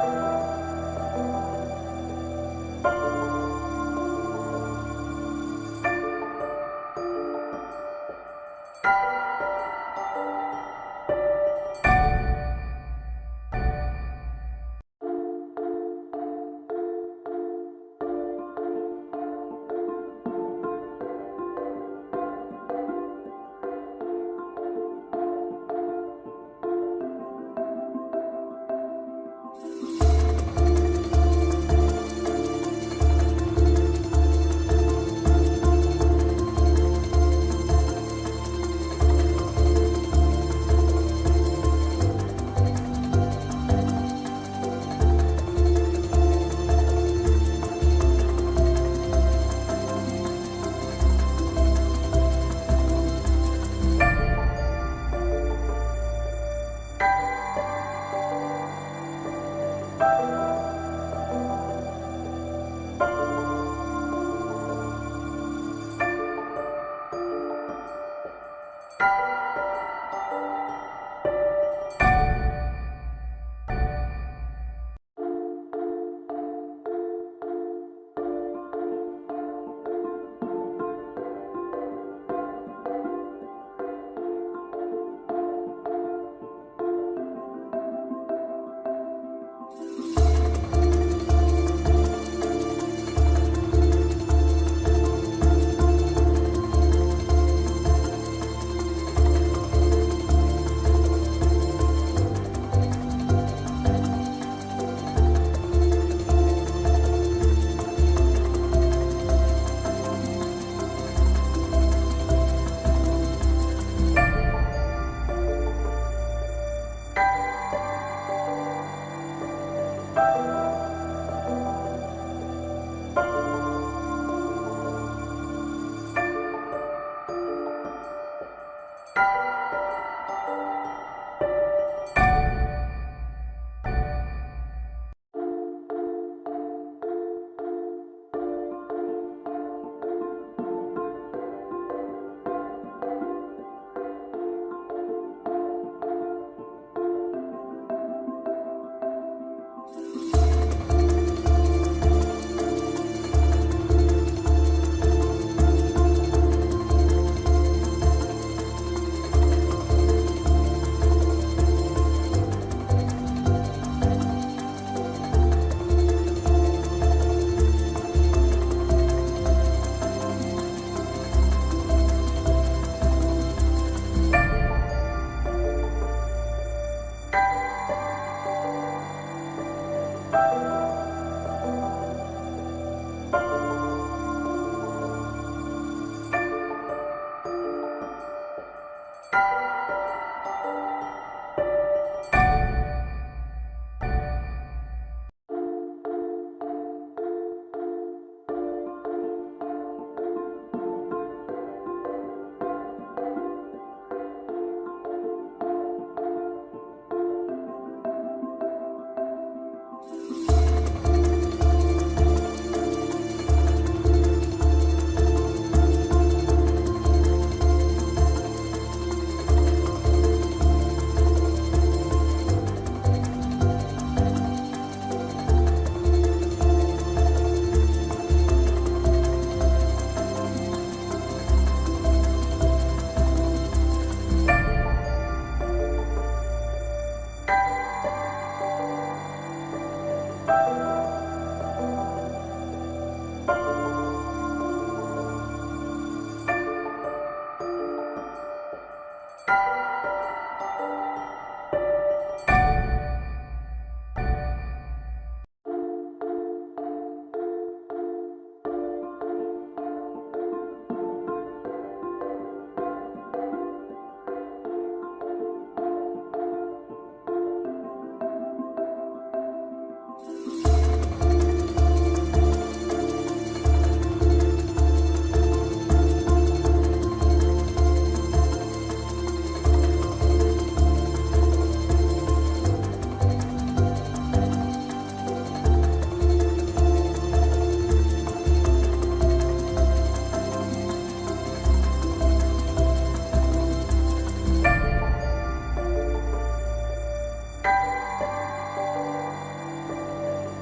you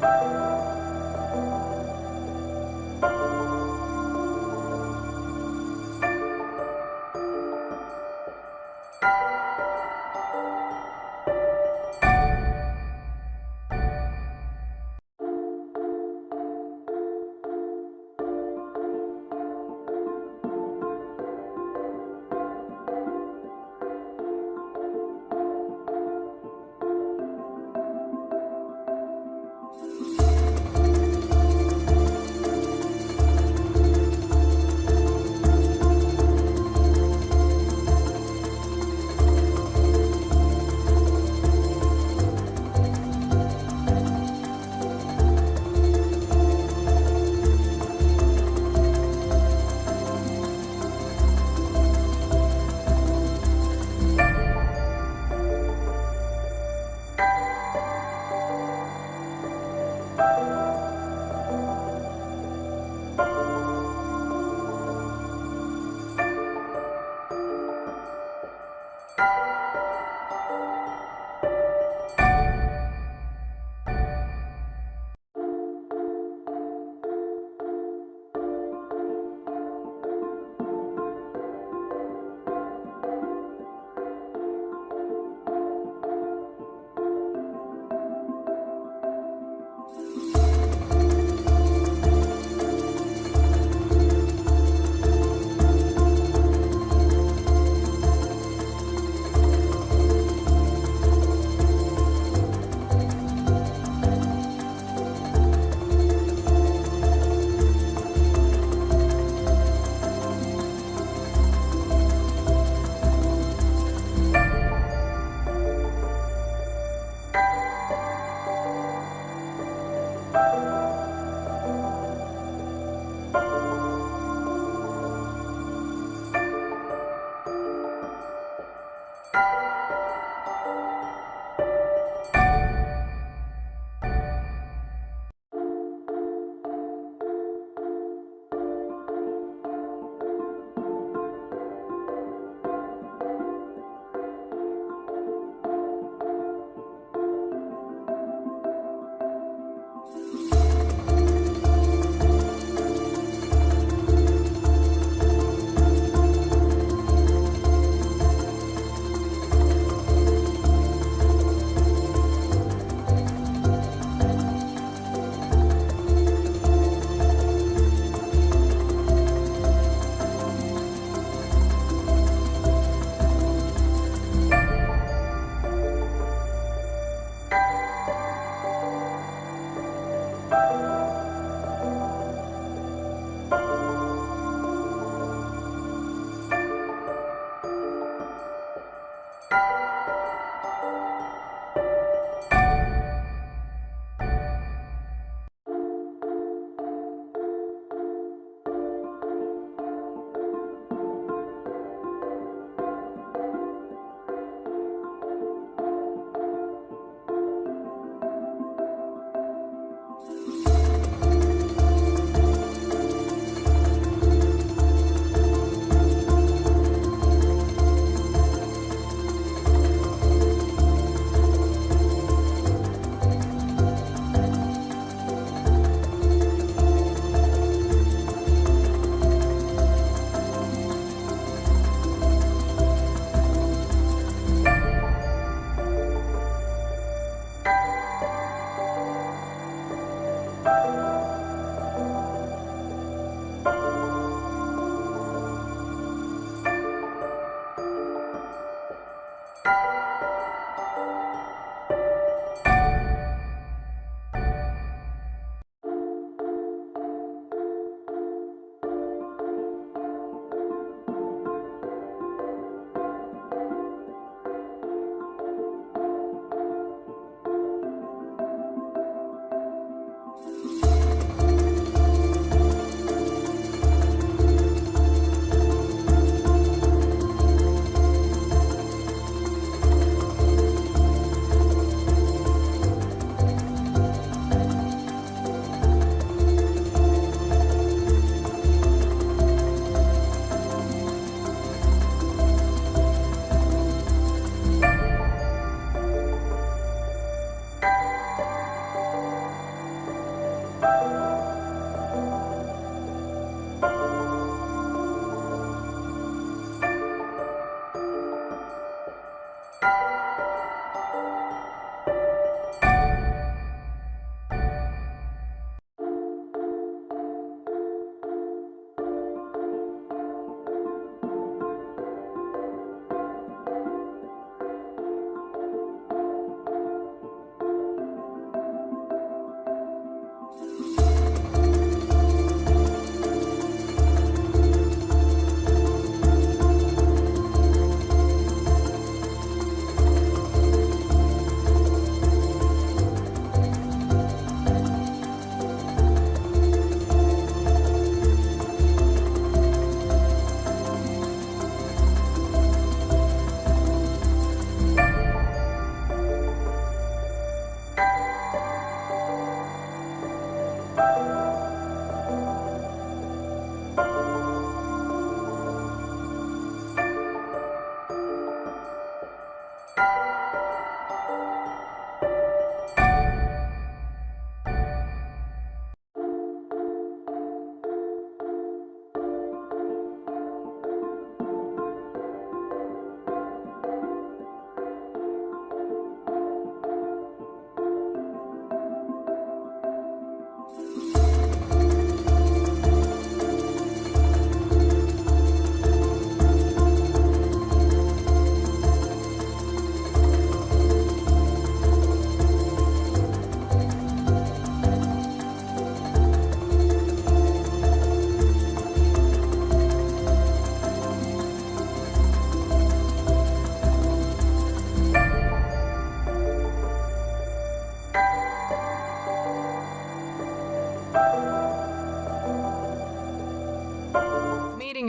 you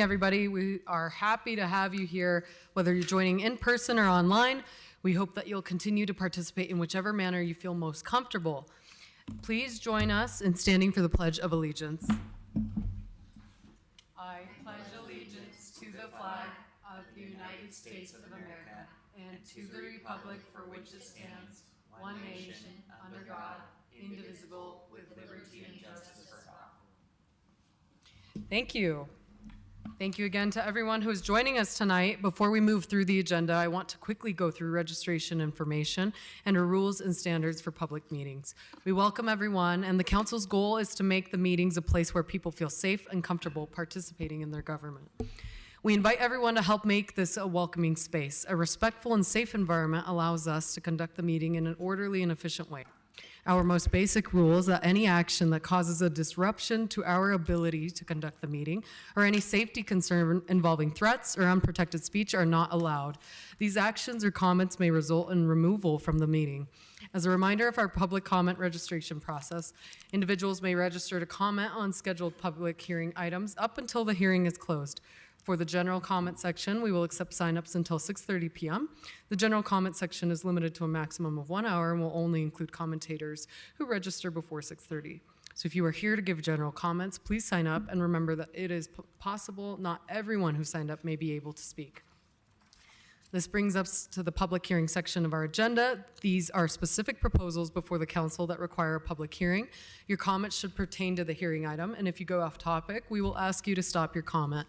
Everybody, we are happy to have you here, whether you're joining in person or online. We hope that you'll continue to participate in whichever manner you feel most comfortable. Please join us in standing for the Pledge of Allegiance. I pledge allegiance to the flag of the United States of America and to the republic for which it stands, one nation, under God, indivisible, with liberty and justice for all. Thank you. Thank you again to everyone who is joining us tonight. Before we move through the agenda, I want to quickly go through registration information and our rules and standards for public meetings. We welcome everyone, and the council's goal is to make the meetings a place where people feel safe and comfortable participating in their government. We invite everyone to help make this a welcoming space. A respectful and safe environment allows us to conduct the meeting in an orderly and efficient way. Our most basic rule is that any action that causes a disruption to our ability to conduct the meeting or any safety concern involving threats or unprotected speech are not allowed. These actions or comments may result in removal from the meeting. As a reminder of our public comment registration process, individuals may register to comment on scheduled public hearing items up until the hearing is closed. For the general comment section, we will accept signups until 6:30 p.m. The general comment section is limited to a maximum of 1 hour and will only include commentators who register before 6:30. So if you are here to give general comments, please sign up, and remember that it is possible not everyone who signed up may be able to speak. This brings us to the public hearing section of our agenda. These are specific proposals before the council that require a public hearing. Your comments should pertain to the hearing item, and if you go off topic, we will ask you to stop your comment.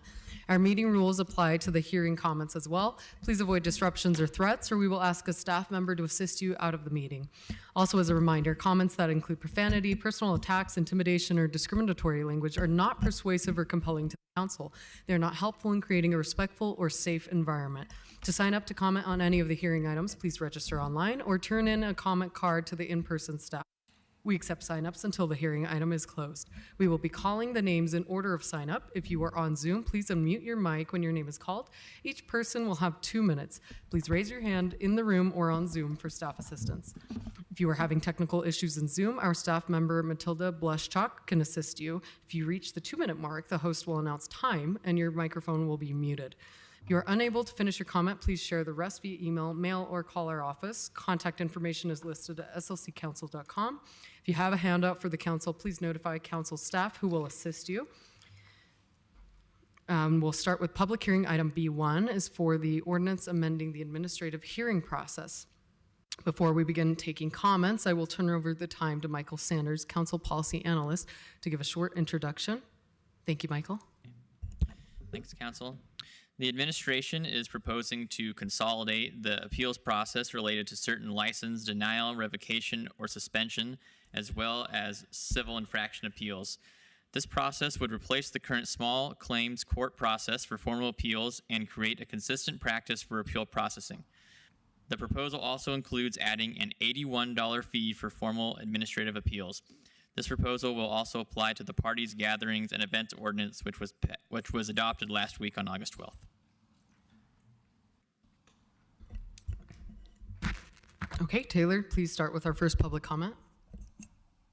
Our meeting rules apply to the hearing comments as well. Please avoid disruptions or threats, or we will ask a staff member to assist you out of the meeting. Also, as a reminder, comments that include profanity, personal attacks, intimidation, or discriminatory language are not persuasive or compelling to the council. They are not helpful in creating a respectful or safe environment. To sign up to comment on any of the hearing items, please register online or turn in a comment card to the in-person staff. We accept signups until the hearing item is closed. We will be calling the names in order of signup. If you are on Zoom, please unmute your mic when your name is called. Each person will have 2 minutes. Please raise your hand in the room or on Zoom for staff assistance. If you are having technical issues in Zoom, our staff member Matilda Blushchalk can assist you. If you reach the 2-minute mark, the host will announce time and your microphone will be muted. If you are unable to finish your comment, please share the rest via email, mail, or call our office. Contact information is listed at slccouncil.com. If you have a handout for the council, please notify council staff who will assist you. We'll start with public hearing. Item B1 is for the ordinance amending the administrative hearing process. Before we begin taking comments, I will turn over the time to Michael Sanders, Council Policy Analyst, to give a short introduction. Thank you, Michael. Thanks, Council. The administration is proposing to consolidate the appeals process related to certain license denial, revocation, or suspension, as well as civil infraction appeals. This process would replace the current small claims court process for formal appeals and create a consistent practice for appeal processing. The proposal also includes adding an $81 fee for formal administrative appeals. This proposal will also apply to the parties, gatherings, and events ordinance, which was adopted last week on August 12th. Okay, Taylor, please start with our first public comment.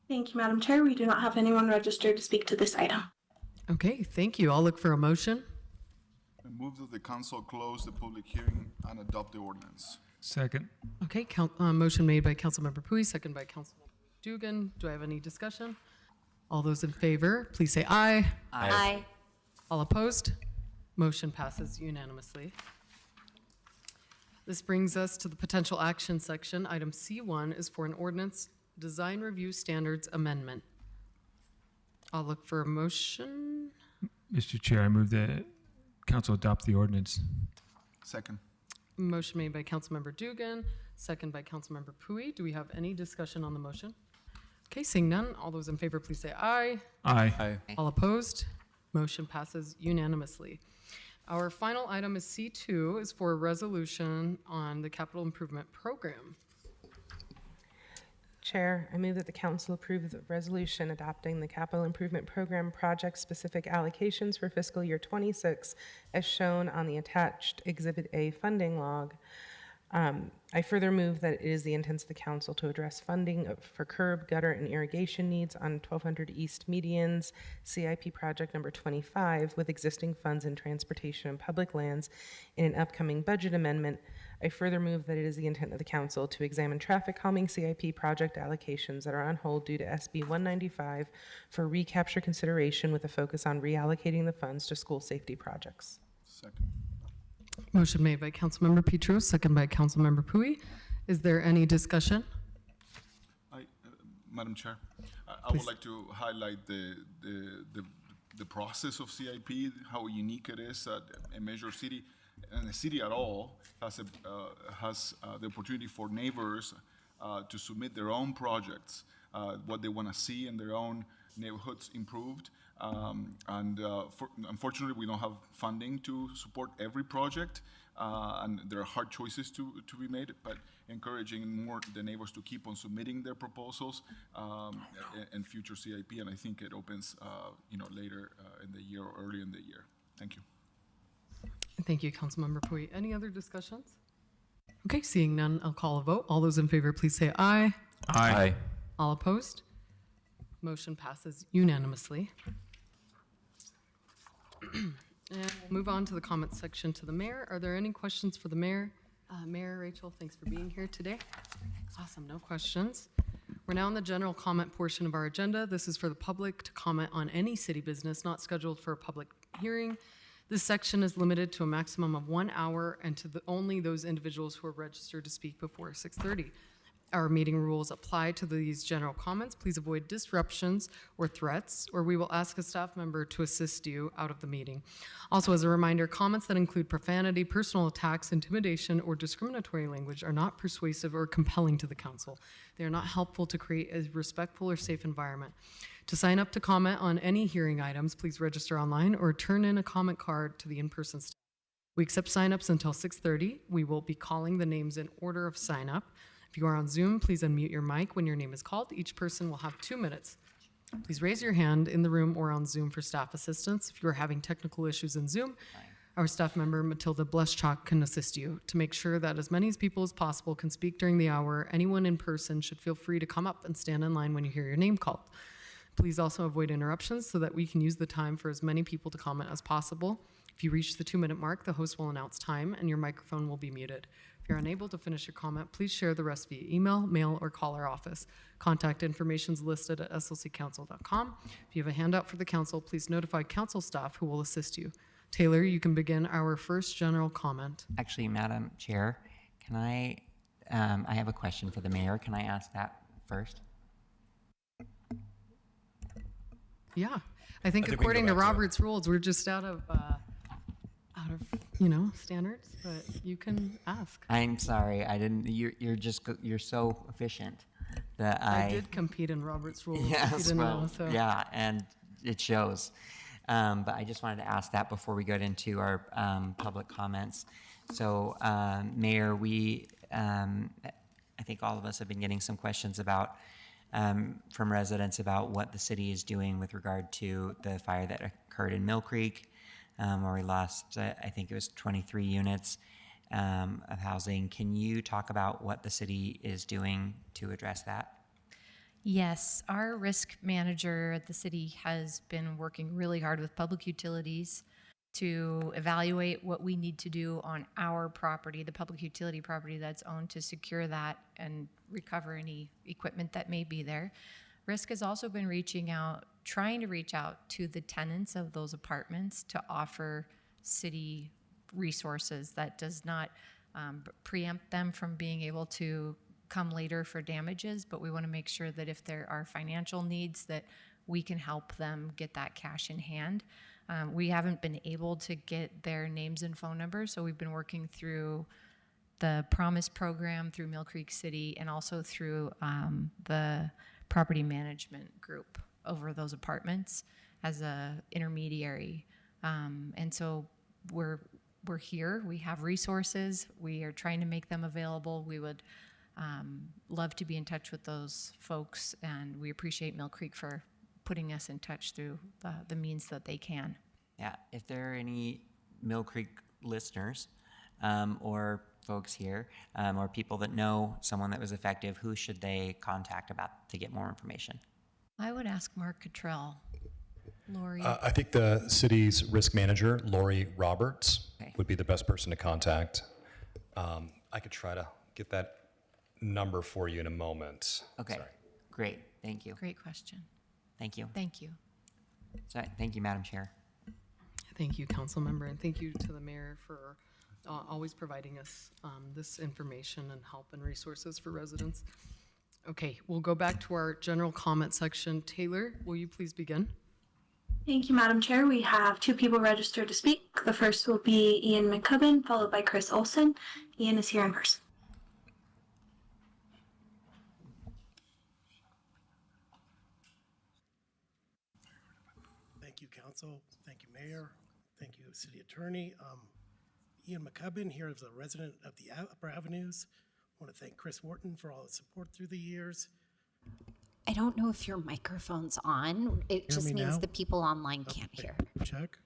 Thank you, Madam Chair. We do not have anyone registered to speak to this item. Okay, thank you. I'll look for a motion. I move that the council close the public hearing and adopt the ordinance. Second. Okay, motion made by Councilmember Pui, second by Councilmember Dugan. Do I have any discussion? All those in favor, please say aye. Aye. All opposed? Motion passes unanimously. This brings us to the potential action section. Item C1 is for an ordinance design review standards amendment. I'll look for a motion. Mr. Chair, I move that council adopt the ordinance. Second. Motion made by Councilmember Dugan, second by Councilmember Pui. Do we have any discussion on the motion? Okay, seeing none, all those in favor, please say aye. Aye. All opposed? Motion passes unanimously. Our final item is C2, is for a resolution on the capital improvement program. Chair, I move that the council approve the resolution adopting the capital improvement program project-specific allocations for fiscal year 26 as shown on the attached Exhibit A funding log. I further move that it is the intent of the council to address funding for curb, gutter, and irrigation needs on 1200 East Medians, CIP project number 25, with existing funds in transportation and public lands in an upcoming budget amendment. I further move that it is the intent of the council to examine traffic calming CIP project allocations that are on hold due to SB 195 for recapture consideration with a focus on reallocating the funds to school safety projects. Second. Motion made by Councilmember Petros, second by Councilmember Pui. Is there any discussion? Madam Chair, I would like to highlight the process of CIP, how unique it is that a major city and a city at all has the opportunity for neighbors to submit their own projects, what they want to see in their own neighborhoods improved. Unfortunately, we don't have funding to support every project, and there are hard choices to be made, but encouraging more the neighbors to keep on submitting their proposals and future CIP, and I think it opens later in the year or early in the year. Thank you. Thank you, Councilmember Pui. Any other discussions? Okay, seeing none, I'll call a vote. All those in favor, please say aye. Aye. All opposed? Motion passes unanimously. And we'll move on to the comments section to the mayor. Are there any questions for the mayor? Mayor Rachel, thanks for being here today. Awesome, no questions. We're now in the general comment portion of our agenda. This is for the public to comment on any city business not scheduled for a public hearing. This section is limited to a maximum of 1 hour and to only those individuals who are registered to speak before 6:30. Our meeting rules apply to these general comments. Please avoid disruptions or threats, or we will ask a staff member to assist you out of the meeting. Also, as a reminder, comments that include profanity, personal attacks, intimidation, or discriminatory language are not persuasive or compelling to the council. They are not helpful to create a respectful or safe environment. To sign up to comment on any hearing items, please register online or turn in a comment card to the in-person staff. We accept sign-ups until 6:30. We will be calling the names in order of sign-up. If you are on Zoom, please unmute your mic when your name is called. Each person will have 2 minutes. Please raise your hand in the room or on Zoom for staff assistance. If you are having technical issues in Zoom, our staff member, Matilda Bleschak, can assist you. To make sure that as many people as possible can speak during the hour, anyone in person should feel free to come up and stand in line when you hear your name called. Please also avoid interruptions so that we can use the time for as many people to comment as possible. If you reach the 2-minute mark, the host will announce time and your microphone will be muted. If you're unable to finish your comment, please share the rest via email, mail, or call our office. Contact information is listed at slccouncil.com. If you have a handout for the council, please notify council staff who will assist you. Taylor, you can begin our first general comment. Actually, Madam Chair, can I I have a question for the mayor. Can I ask that first? Yeah, I think we can according go to back to it. Robert's rules, we're just out of standards, but you can ask. I'm sorry, I didn't, you're so efficient that I did compete in Robert's rules. if you Yes, didn't well, know, so. yeah, and it shows. But I just wanted to ask that before we get into our public comments. So, Mayor, I think all of us have been getting some questions about, from residents about what the city is doing with regard to the fire that occurred in Mill Creek, where we lost, I think it was 23 units of housing. Can you talk about what the city is doing to address that? Yes, our risk manager at the city has been working really hard with public utilities to evaluate what we need to do on our property, the public utility property that's owned, to secure that and recover any equipment that may be there. Risk has also been trying to reach out to the tenants of those apartments to offer city resources that does not preempt them from being able to come later for damages, but we want to make sure that if there are financial needs, that we can help them get that cash in hand. We haven't been able to get their names and phone numbers, so we've been working through the Promise program through Mill Creek City and also through the property management group over those apartments as a intermediary. And so we're here. We have resources. We are trying to make them available. We would love to be in touch with those folks, and we appreciate Mill Creek for putting us in touch through the means that they can. Yeah, if there are any Mill Creek listeners or folks here or people that know someone that was effective, who should they contact to get more information? I would ask Mark Cottrell. Lori? I think the city's risk manager, Lori Roberts, Okay. would be the best person to contact. I could try to get that number for you in a moment. Okay, Sorry. great, thank you. Great question. Thank you. Thank you. Sorry, thank you, Madam Chair. Thank you, council member, and thank you to the mayor for always providing us this information and help and resources for residents. Okay, we'll go back to our general comment section. Taylor, will you please begin? Thank you, Madam Chair. We have 2 people registered to speak. The first will be Ian McCubbin, followed by Chris Olson. Ian is here in person. Thank you, Council. Thank you, Mayor. Thank you, City Attorney. Ian McCubbin here as a resident of the Upper Avenues. I want to thank Chris Wharton for all his support through the years. I don't know if your microphone's on. It just me means now? the people online can't hear. Check.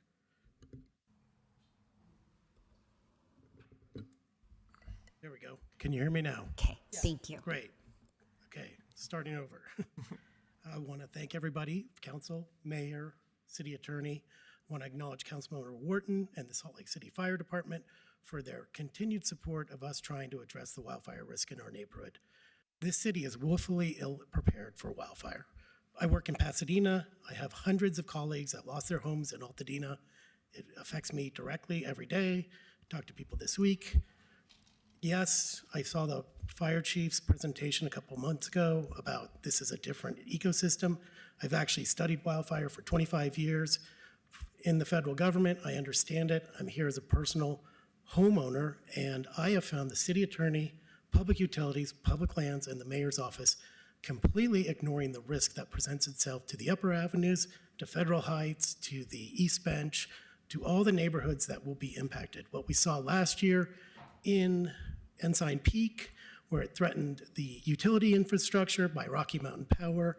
There we go. Can you hear me now? Okay, thank you. Great. Okay, starting over. I want to thank everybody, council, mayor, city attorney. I want to acknowledge Councilmember Wharton and the Salt Lake City Fire Department for their continued support of us trying to address the wildfire risk in our neighborhood. This city is woefully ill prepared for wildfire. I work in Pasadena. I have hundreds of colleagues that lost their homes in Altadena. It affects me directly every day. Talked to people this week. Yes, I saw the fire chief's presentation a couple months ago about this is a different ecosystem. I've actually studied wildfire for 25 years in the federal government. I understand it. I'm here as a personal homeowner, and I have found the city attorney, public utilities, public lands, and the mayor's office completely ignoring the risk that presents itself to the upper avenues, to Federal Heights, to the East Bench, to all the neighborhoods that will be impacted. What we saw last year in Ensign Peak, where it threatened the utility infrastructure by Rocky Mountain Power,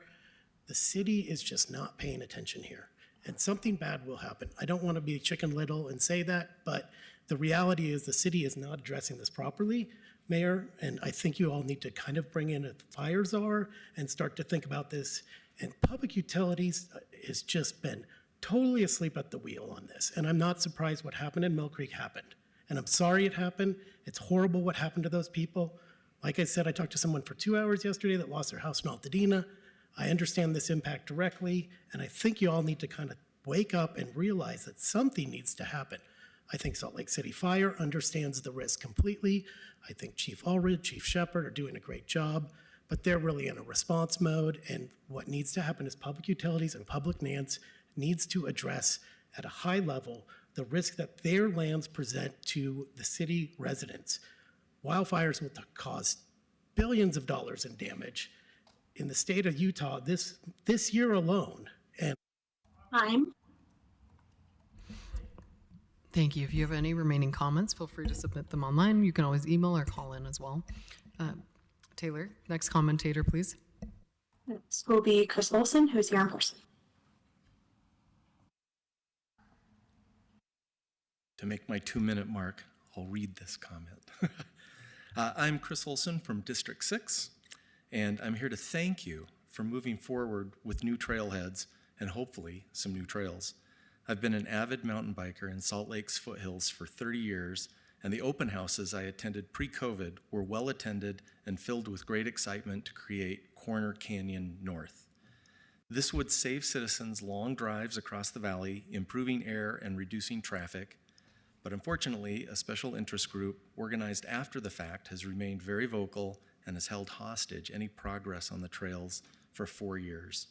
the city is just not paying attention here. And something bad will happen. I don't want to be Chicken Little and say that, but the reality is the city is not addressing this properly, Mayor, and I think you all need to kind of bring in a fire czar and start to think about this. And public utilities has just been totally asleep at the wheel on this. And I'm not surprised what happened in Mill Creek happened. And I'm sorry it happened. It's horrible what happened to those people. Like I said, I talked to someone for 2 hours yesterday that lost their house in Altadena. I understand this impact directly, and I think you all need to kind of wake up and realize that something needs to happen. I think Salt Lake City Fire understands the risk completely. I think Chief Allred, Chief Shepard are doing a great job, but they're really in a response mode. And what needs to happen is Public Utilities and Public Lands needs to address at a high level the risk that their lands present to the city residents. Wildfires will cause billions of dollars in damage in the state of Utah this year alone. And Time. Thank you. If you have any remaining comments, feel free to submit them online. You can always email or call in as well. Taylor, next commentator, please. This will be Chris Olson, who's here in person. To make my 2-minute mark, I'll read this comment. I'm Chris Olson from District 6, and I'm here to thank you for moving forward with new trailheads and hopefully some new trails. I've been an avid mountain biker in Salt Lake's foothills for 30 years, and the open houses I attended pre-COVID were well attended and filled with great excitement to create Corner Canyon North. This would save citizens long drives across the valley, improving air and reducing traffic. But unfortunately, a special interest group organized after the fact has remained very vocal and has held hostage any progress on the trails for 4 years.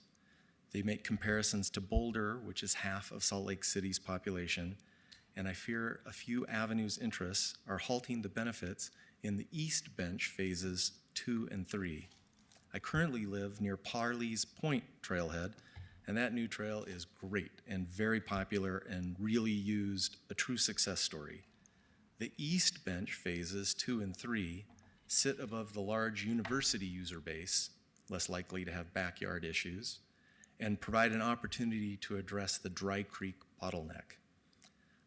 They make comparisons to Boulder, which is half of Salt Lake City's population, and I fear a few avenues' interests are halting the benefits in the East Bench phases 2 and 3. I currently live near Parley's Point trailhead, and that new trail is great and very popular and really used, a true success story. The East Bench phases 2 and 3 sit above the large university user base, less likely to have backyard issues, and provide an opportunity to address the Dry Creek bottleneck.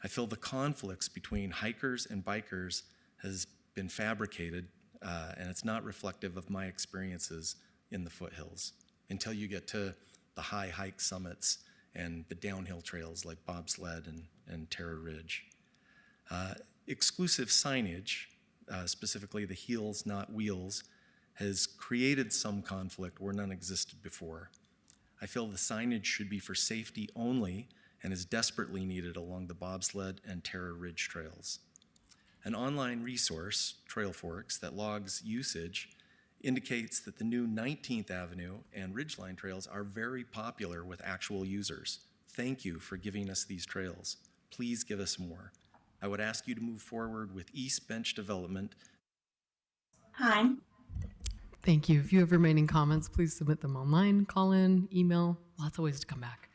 I feel the conflicts between hikers and bikers has been fabricated, and it's not reflective of my experiences in the foothills until you get to the high hike summits and the downhill trails like Bobsled and Terror Ridge. Exclusive signage, specifically the heels not wheels, has created some conflict where none existed before. I feel the signage should be for safety only and is desperately needed along the Bobsled and Terror Ridge trails. An online resource, TrailForks, that logs usage indicates that the new 19th Avenue and Ridgeline trails are very popular with actual users. Thank you for giving us these trails. Please give us more. I would ask you to move forward with East Bench development. Time. Thank you. If you have remaining comments, please submit them online, call in, email, lots of ways to come back.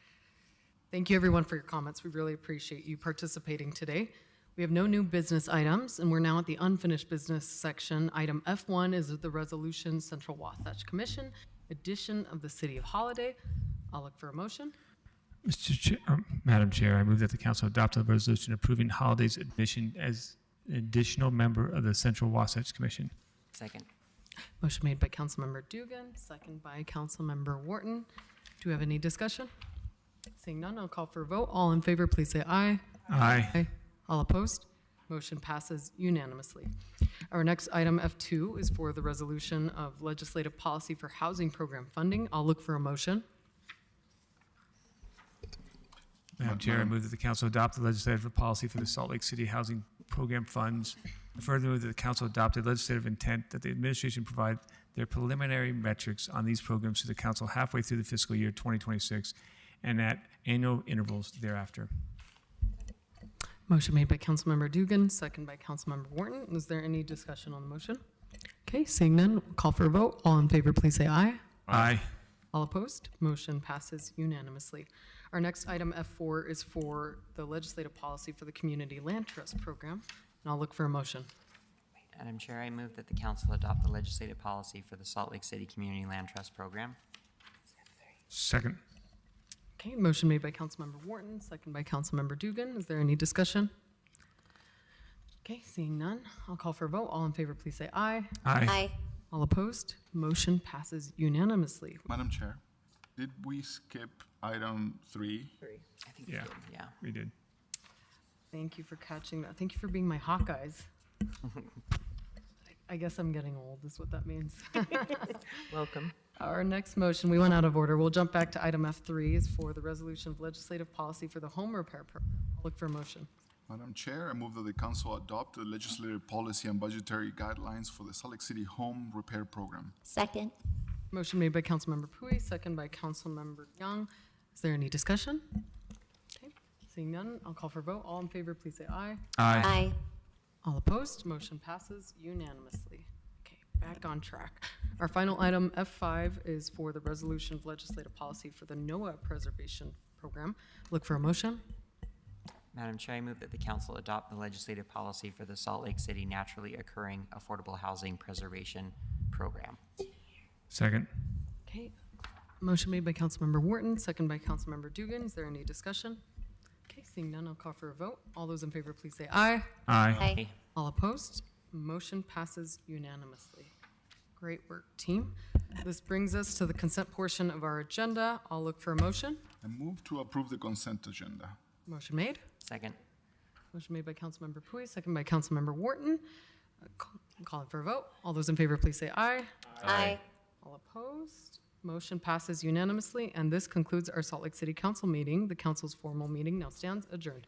Thank you everyone for your comments. We really appreciate you participating today. We have no new business items, and we're now at the unfinished business section. Item F1 is the resolution Central Wasatch Commission, addition of the City of Holiday. I'll look for a motion. Madam Chair, I move that the council adopt a resolution approving Holiday's admission as an additional member of the Central Wasatch Commission. Second. Motion made by Councilmember Dugan, second by Councilmember Wharton. Do we have any discussion? Seeing none, I'll call for a vote. All in favor, please say aye. Aye. All opposed? Motion passes unanimously. Our next item, F2, is for the resolution of legislative policy for housing program funding. I'll look for a motion. Madam Chair, I move that the council adopt the legislative policy for the Salt Lake City Housing Program funds. I further move that the council adopt a legislative intent that the administration provide their preliminary metrics on these programs to the council halfway through the fiscal year 2026 and at annual intervals thereafter. Motion made by Councilmember Dugan, second by Councilmember Wharton. Is there any discussion on the motion? Okay, seeing none, we'll call for a vote. All in favor, please say aye. Aye. All opposed? Motion passes unanimously. Our next item, F4, is for the legislative policy for the Community Land Trust Program, and I'll look for a motion. Madam Chair, I move that the council adopt the legislative policy for the Salt Lake City Community Land Trust Program. Second. Okay, motion made by Councilmember Wharton, second by Councilmember Dugan. Is there any discussion? Okay, seeing none, I'll call for a vote. All in favor, please say aye. Aye. All opposed? Motion passes unanimously. Madam Chair, did we skip item 3? I think Yeah. we did, yeah. We did. Thank you for catching that. Thank you for being my Hawkeyes. I guess I'm getting old, is what that means. Welcome. Our next motion, we went out of order. We'll jump back to item F3, is for the resolution of legislative policy for the home repair program. I'll look for a motion. Madam Chair, I move that the council adopt the legislative policy and budgetary guidelines for the Salt Lake City Home Repair Program. Second. Motion made by Councilmember Pui, second by Councilmember Young. Is there any discussion? Okay, seeing none, I'll call for a vote. All in favor, please say aye. Aye. Aye. All opposed, motion passes unanimously. Okay, back on track. Our final item, F5, is for the resolution of legislative policy for the NOAA Preservation Program. Look for a motion. Madam Chair, I move that the council adopt the legislative policy for the Salt Lake City Naturally Occurring Affordable Housing Preservation Program. Second. Okay, motion made by Councilmember Wharton, second by Councilmember Dugan. Is there any discussion? Okay, seeing none, I'll call for a vote. All those in favor, please say aye. Aye. Aye. All opposed? Motion passes unanimously. Great work, team. This brings us to the consent portion of our agenda. I'll look for a motion. I move to approve the consent agenda. Motion made. Second. Motion made by Councilmember Pui, second by Councilmember Wharton. Calling for a vote. All those in favor, please say aye. Aye. All opposed? Motion passes unanimously, and this concludes our Salt Lake City Council meeting. The council's formal meeting now stands adjourned.